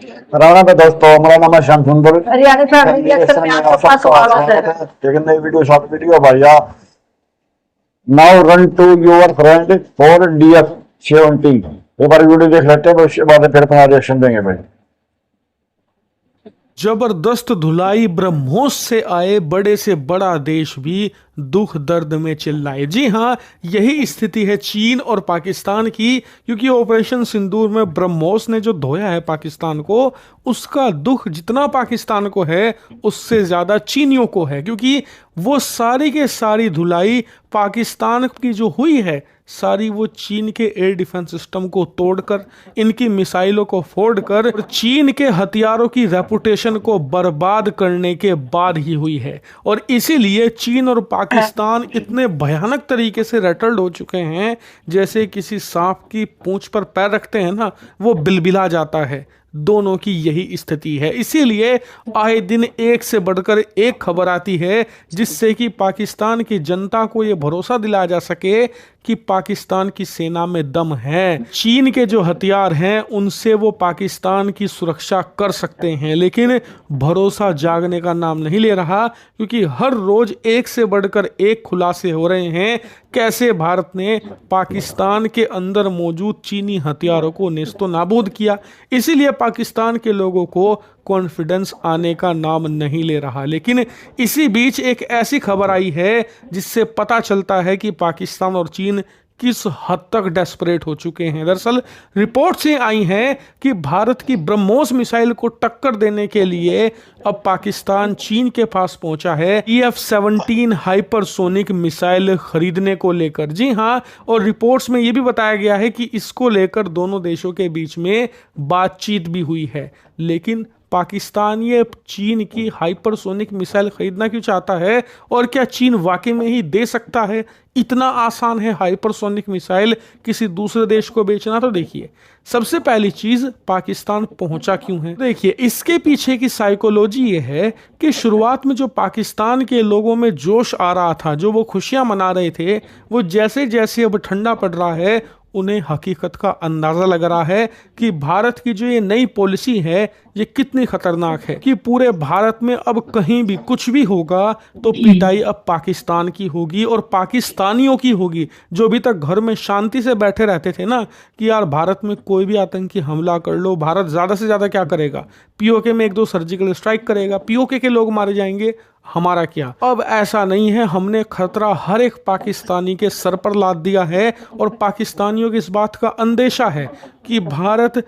राणा पे दोस्तों, हमारा नाम है श्याम सुंदर। हरियाणा फैमिली रिएक्शन में आपका स्वागत है। एक नई वीडियो शॉर्ट वीडियो भैया। Now run to your friend for DF-70। एक बार वीडियो देख लेते हैं, उसके बाद फिर अपना रिएक्शन देंगे भाई। जबरदस्त धुलाई ब्रह्मोस से आए बड़े से बड़ा देश भी दुख दर्द में चिल्लाए। जी हाँ, यही स्थिति है चीन और पाकिस्तान की, क्योंकि ऑपरेशन सिंदूर में ब्रह्मोस ने जो धोया है पाकिस्तान को, उसका दुख जितना पाकिस्तान को है उससे ज्यादा चीनियों को है, क्योंकि वो सारी के सारी धुलाई पाकिस्तान की जो हुई है सारी वो चीन के एयर डिफेंस सिस्टम को तोड़कर, इनकी मिसाइलों को फोड़कर और चीन के हथियारों की रेपुटेशन को बर्बाद करने के बाद ही हुई है। और इसीलिए चीन और पाकिस्तान इतने भयानक तरीके से रटल्ड हो चुके हैं, जैसे किसी सांप की पूंछ पर पैर रखते हैं ना, वो बिलबिला जाता है। दोनों की यही स्थिति है। इसीलिए आए दिन एक से बढ़कर एक खबर आती है जिससे कि पाकिस्तान की जनता को यह भरोसा दिलाया जा सके कि पाकिस्तान की सेना में दम है। चीन के जो हथियार हैं उनसे वो पाकिस्तान की सुरक्षा कर सकते हैं, लेकिन भरोसा जागने का नाम नहीं ले रहा, क्योंकि हर रोज एक से बढ़कर एक खुलासे हो रहे हैं कैसे भारत ने पाकिस्तान के अंदर मौजूद चीनी हथियारों को नेस्तो नाबूद किया। इसीलिए पाकिस्तान के लोगों को कॉन्फिडेंस आने का नाम नहीं ले रहा। लेकिन इसी बीच एक ऐसी खबर आई है जिससे पता चलता है कि पाकिस्तान और चीन किस हद तक डेस्परेट हो चुके हैं। दरअसल रिपोर्ट से आई हैं कि भारत की ब्रह्मोस मिसाइल को टक्कर देने के लिए अब पाकिस्तान चीन के पास पहुंचा है DF-17 हाइपरसोनिक मिसाइल खरीदने को लेकर। जी हाँ, और रिपोर्ट्स में यह भी बताया गया है कि इसको लेकर दोनों देशों के बीच में बातचीत भी हुई है। लेकिन पाकिस्तान ये चीन की हाइपरसोनिक मिसाइल खरीदना क्यों चाहता है, और क्या चीन वाकई में ही दे सकता है? इतना आसान है हाइपरसोनिक मिसाइल किसी दूसरे देश को बेचना? तो देखिए, सबसे पहली चीज, पाकिस्तान पहुंचा क्यों है। देखिए, इसके पीछे की साइकोलॉजी ये है कि शुरुआत में जो पाकिस्तान के लोगों में जोश आ रहा था, जो वो खुशियां मना रहे थे, वो जैसे जैसे अब ठंडा पड़ रहा है उन्हें हकीकत का अंदाजा लग रहा है कि भारत की जो ये नई पॉलिसी है ये कितनी खतरनाक है, कि पूरे भारत में अब कहीं भी कुछ भी होगा तो पिटाई अब पाकिस्तान की होगी और पाकिस्तानियों की होगी। जो अभी तक घर में शांति से बैठे रहते थे ना कि यार भारत में कोई भी आतंकी हमला कर लो, भारत ज्यादा से ज्यादा क्या करेगा, POK में 1-2 सर्जिकल स्ट्राइक करेगा, POK के लोग मारे जाएंगे, हमारा क्या। अब ऐसा नहीं है, हमने खतरा हर एक पाकिस्तानी के सर पर लाद दिया है और पाकिस्तानियों को इस बात का अंदेशा है कि भारत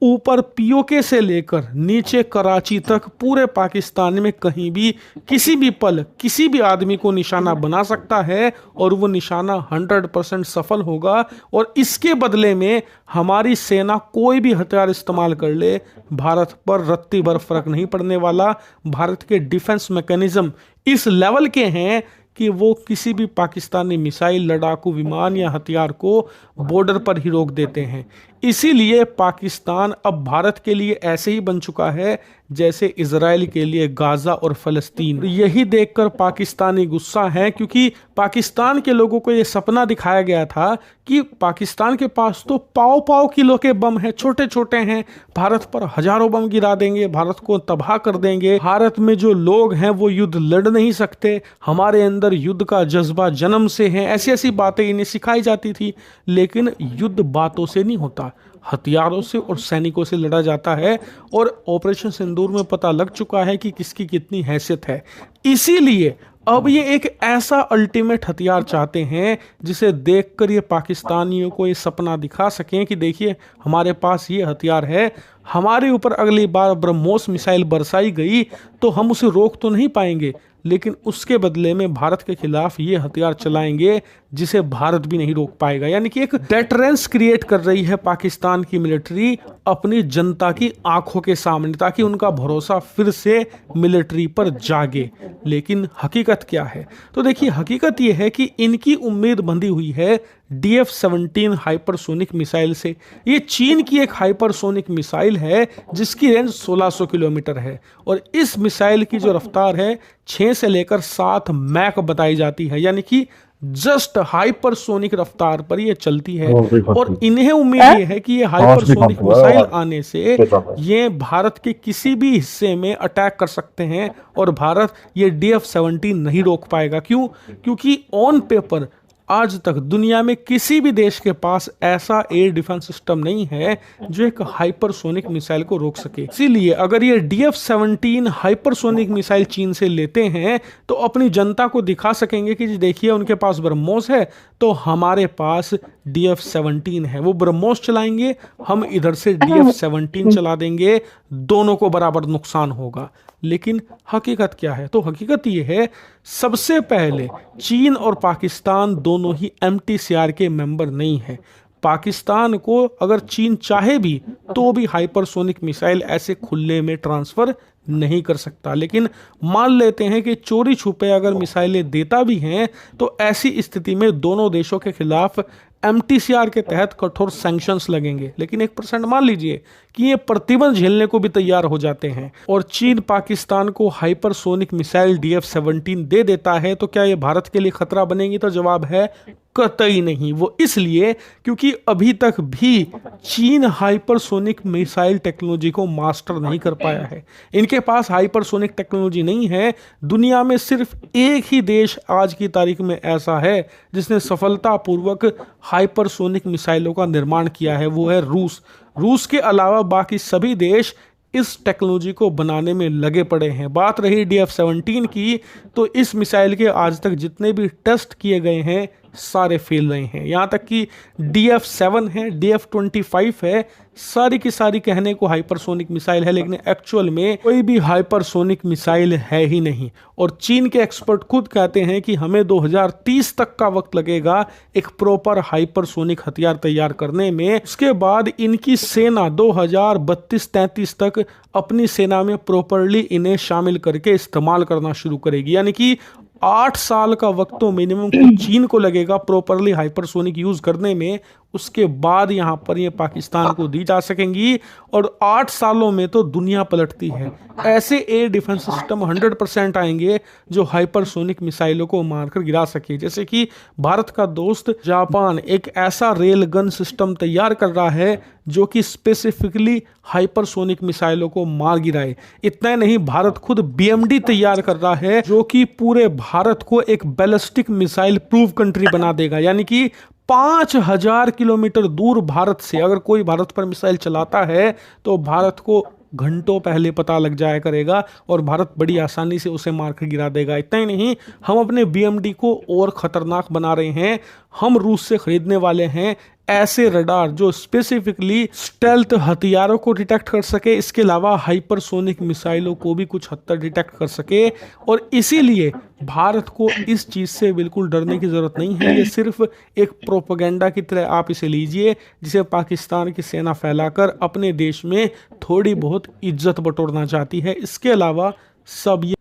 ऊपर POK से लेकर नीचे कराची तक पूरे पाकिस्तान में कहीं भी किसी भी पल किसी भी आदमी को निशाना बना सकता है, और वो निशाना 100% सफल होगा। और इसके बदले में हमारी सेना कोई भी हथियार इस्तेमाल कर ले, भारत पर रत्ती भर फर्क नहीं पड़ने वाला। भारत के डिफेंस मैकेनिज्म इस लेवल के हैं कि वो किसी भी पाकिस्तानी मिसाइल, लड़ाकू विमान या हथियार को बॉर्डर पर ही रोक देते हैं। इसीलिए पाकिस्तान अब भारत के लिए ऐसे ही बन चुका है जैसे इजराइल के लिए गाजा और फलस्तीन। यही देखकर पाकिस्तानी गुस्सा है, क्योंकि पाकिस्तान के लोगों को यह सपना दिखाया गया था कि पाकिस्तान के पास तो पाव पाव किलो के बम है, छोटे छोटे हैं, भारत पर हजारों बम गिरा देंगे, भारत को तबाह कर देंगे, भारत में जो लोग हैं वो युद्ध लड़ नहीं सकते, हमारे अंदर युद्ध का जज्बा जन्म से है। ऐसी ऐसी बातें इन्हें सिखाई जाती थी। लेकिन युद्ध बातों से नहीं होता, हथियारों से और सैनिकों से लड़ा जाता है। और ऑपरेशन सिंदूर में पता लग चुका है कि किसकी कितनी हैसियत है। इसीलिए अब ये एक ऐसा अल्टीमेट हथियार चाहते हैं जिसे देखकर ये पाकिस्तानियों को ये सपना दिखा सकें कि देखिए हमारे पास ये हथियार है, हमारे ऊपर अगली बार ब्रह्मोस मिसाइल बरसाई गई तो हम उसे रोक तो नहीं पाएंगे, लेकिन उसके बदले में भारत के खिलाफ ये हथियार चलाएंगे जिसे भारत भी नहीं रोक पाएगा। यानी कि एक डेटरेंस क्रिएट कर रही है पाकिस्तान की मिलिट्री अपनी जनता की आंखों के सामने, ताकि उनका भरोसा फिर से मिलिट्री पर जागे। लेकिन हकीकत क्या है? तो देखिए, हकीकत यह है कि इनकी उम्मीद बंधी हुई है DF-17 हाइपरसोनिक मिसाइल से। ये चीन की एक हाइपरसोनिक मिसाइल है जिसकी रेंज 1600 किलोमीटर है, और इस मिसाइल की जो रफ्तार है 6 से लेकर 7 मैक बताई जाती है, यानी कि जस्ट हाइपरसोनिक रफ्तार पर ये चलती है बिल्कुल। और इन्हें उम्मीद ये है कि ये हाइपरसोनिक मिसाइल आने से ये भारत के किसी भी हिस्से में अटैक कर सकते हैं और भारत ये DF-17 नहीं रोक पाएगा। क्यों? क्योंकि ऑन पेपर आज तक दुनिया में किसी भी देश के पास ऐसा एयर डिफेंस सिस्टम नहीं है जो एक हाइपरसोनिक मिसाइल को रोक सके। इसीलिए अगर ये DF-17 हाइपरसोनिक मिसाइल चीन से लेते हैं तो अपनी जनता को दिखा सकेंगे कि जी देखिए उनके पास ब्रह्मोस है तो हमारे पास DF-17 है। वो ब्रह्मोस चलाएंगे, हम इधर से DF-17 चला देंगे, दोनों को बराबर नुकसान होगा। लेकिन हकीकत क्या है? तो हकीकत ये है, सबसे पहले चीन और पाकिस्तान दोनों ही MTCR के मेंबर नहीं है। पाकिस्तान को अगर चीन चाहे भी तो भी हाइपरसोनिक मिसाइल ऐसे खुले में ट्रांसफर नहीं कर सकता। लेकिन मान लेते हैं कि चोरी छुपे अगर मिसाइलें देता भी हैं तो ऐसी स्थिति में दोनों देशों के खिलाफ MTCR के तहत कठोर सैंक्शंस लगेंगे। लेकिन 1% मान लीजिए कि ये प्रतिबंध झेलने को भी तैयार हो जाते हैं और चीन पाकिस्तान को हाइपरसोनिक मिसाइल DF-17 दे देता है तो क्या ये भारत के लिए खतरा बनेगी? तो जवाब है कतई नहीं। वो इसलिए क्योंकि अभी तक भी चीन हाइपरसोनिक मिसाइल टेक्नोलॉजी को मास्टर नहीं कर पाया है। इनके पास हाइपरसोनिक टेक्नोलॉजी नहीं है। दुनिया में सिर्फ एक ही देश आज की तारीख में ऐसा है जिसने सफलतापूर्वक हाइपरसोनिक मिसाइलों का निर्माण किया है, वो है रूस। रूस के अलावा बाकी सभी देश इस टेक्नोलॉजी को बनाने में लगे पड़े हैं। बात रही DF-17 की, तो इस मिसाइल के आज तक जितने भी टेस्ट किए गए हैं सारे फेल रहे हैं। यहाँ तक कि DF-7 है, DF-25 है, सारी की सारी कहने को हाइपरसोनिक मिसाइल है लेकिन एक्चुअल में कोई भी हाइपरसोनिक मिसाइल है ही नहीं। और चीन के एक्सपर्ट खुद कहते हैं कि हमें 2030 तक का वक्त लगेगा एक प्रॉपर हाइपरसोनिक हथियार तैयार करने में। उसके बाद इनकी सेना 2032-33 तक अपनी सेना में प्रॉपरली इन्हें शामिल करके इस्तेमाल करना शुरू करेगी। यानी कि 8 साल का वक्त तो मिनिमम चीन को लगेगा प्रॉपरली हाइपरसोनिक यूज करने में। उसके बाद यहाँ पर ये पाकिस्तान को दी जा सकेंगी और 8 सालों में तो दुनिया पलटती है। ऐसे एयर डिफेंस सिस्टम 100% आएंगे जो हाइपरसोनिक मिसाइलों को मारकर गिरा सके। जैसे कि भारत का दोस्त जापान एक ऐसा रेल गन सिस्टम तैयार कर रहा है जो कि स्पेसिफिकली हाइपरसोनिक मिसाइलों को मार गिराए। इतना नहीं, भारत खुद BMD तैयार कर रहा है जो कि पूरे भारत को एक बैलिस्टिक मिसाइल प्रूफ कंट्री बना देगा। यानी कि 5000 किलोमीटर दूर भारत से अगर कोई भारत पर मिसाइल चलाता है तो भारत को घंटों पहले पता लग जाया करेगा और भारत बड़ी आसानी से उसे मारकर गिरा देगा। इतना ही नहीं, हम अपने BMD को और खतरनाक बना रहे हैं। हम रूस से खरीदने वाले हैं ऐसे रडार जो स्पेसिफिकली स्टेल्थ हथियारों को डिटेक्ट कर सके, इसके अलावा हाइपरसोनिक मिसाइलों को भी कुछ हद तक डिटेक्ट कर सके। और इसीलिए भारत को इस चीज से बिल्कुल डरने की जरूरत नहीं है। ये सिर्फ एक प्रोपेगेंडा की तरह आप इसे लीजिए जिसे पाकिस्तान की सेना फैलाकर अपने देश में थोड़ी बहुत इज्जत बटोरना चाहती है। इसके अलावा सब ये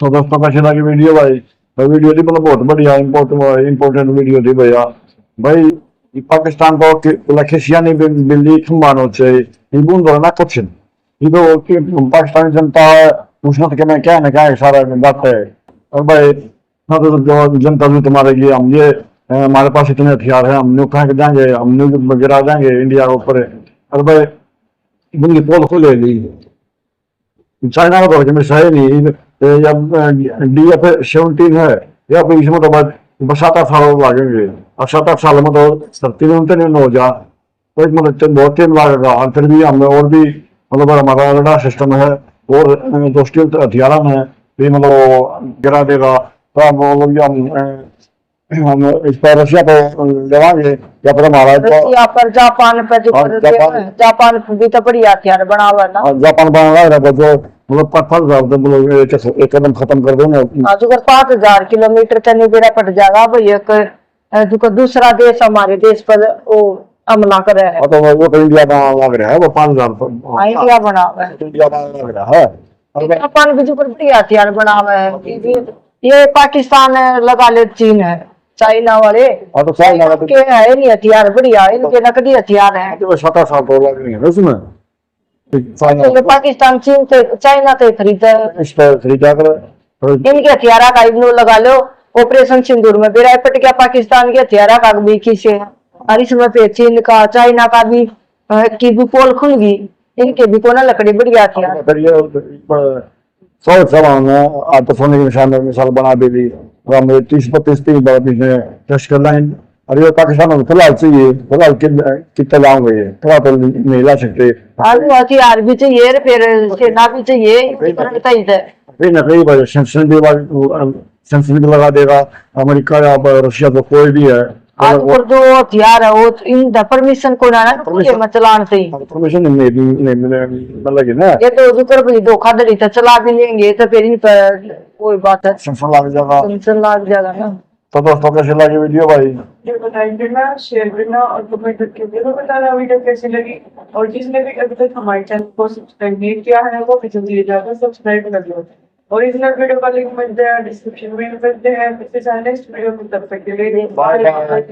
तो दोस्तों कैसी लगी वीडियो भाई? वीडियो थी मतलब बहुत बढ़िया इम्पोर्टेंट वीडियो थी भैया। भाई पाकिस्तान को लखिसियानी बिल्ली खंबानो चाहिए बूंद ना कुछ तो पाकिस्तानी जनता पूछना तो क्या क्या ना क्या सारा बात है। और भाई ना तो जो जनता भी तुम्हारे लिए हम ये हमारे पास इतने हथियार हैं, हम न्यू फेंक देंगे, हम न्यू गिरा देंगे इंडिया के ऊपर। और भाई बुंदी पोल को ले ली चाइना का तो मिसाइल नहीं जब DF-17 है या फिर इसमें तो बाद 7-8 साल लगेंगे और 7-8 साल में तो 30 हो जा तो मतलब बहुत टाइम लगेगा। और फिर भी हमें और भी मतलब हमारा रडार सिस्टम है और दोस्ती हथियार है भी मतलब गिरा देगा। तो हम इस पर रशिया को लगाएंगे या फिर हमारा रशिया पर जापान पर जापान भी तो बड़ी हथियार बना हुआ ना। जापान बना रहा है जो मतलब 5,000 एक कदम खत्म कर देंगे। जो 5,000 किलोमीटर तक बेड़ा पट जाएगा भाई। एक जो दूसरा देश हमारे देश पर वो हमला कर रहा है तो वो तो इंडिया बना लग रहा है। वो 5,000 इंडिया बना हुआ है, इंडिया बना लग रहा है। जापान भी जो बड़ी हथियार बना हुआ है। ये पाकिस्तान लगा ले, चीन है, चाइना वाले तो चाइना के है नहीं हथियार बढ़िया, इनके नकली हथियार है। 7-8 साल तो लग रही है उसमें। तो पाकिस्तान चीन से चाइना से खरीदा इस पर खरीदा कर इनके हथियार का इग्नोर लगा लो ऑपरेशन सिंदूर में भी रायपट क्या पाकिस्तान के हथियारा का भी किसे और इसमें फिर चीन का चाइना का भी की भी पोल खुल गई, इनके भी कोना लकड़ी बढ़िया थी। फिर ये सौ सामान आता सोने की मिसाल बना भी दी, हम 30-32 बार ने टेस्ट कर लाइन। और ये पाकिस्तान में फिलहाल चाहिए, फिलहाल कितना लाऊंगे ये थोड़ा तो नहीं ला सकते। आलू हथियार भी चाहिए फिर सेना भी चाहिए, फिर नकली सेंक्शन भी लगा देगा अमेरिका या रशिया, तो कोई भी है आज पर जो हथियार है वो इन परमिशन को ना पूरे में चलान से ही परमिशन नहीं मिलेगी ना, ये तो जुकर भी धोखाधड़ी से चला भी लेंगे तो फिर इन पर कोई बात है, सेंक्शन लग जाएगा। टेंशन लग जाएगा ना। तो दोस्तों कैसे लगी वीडियो भाई? जो बताएंगे ना, शेयर करना और कमेंट करके जरूर बताना वीडियो कैसी लगी। और जिसने भी अभी तक हमारे चैनल को सब्सक्राइब नहीं किया है वो भी जल्दी जाकर सब्सक्राइब कर लो। ओरिजिनल वीडियो का लिंक मिलता है डिस्क्रिप्शन में, मिलते हैं नेक्स्ट वीडियो में, तब तक के लिए बाय बाय।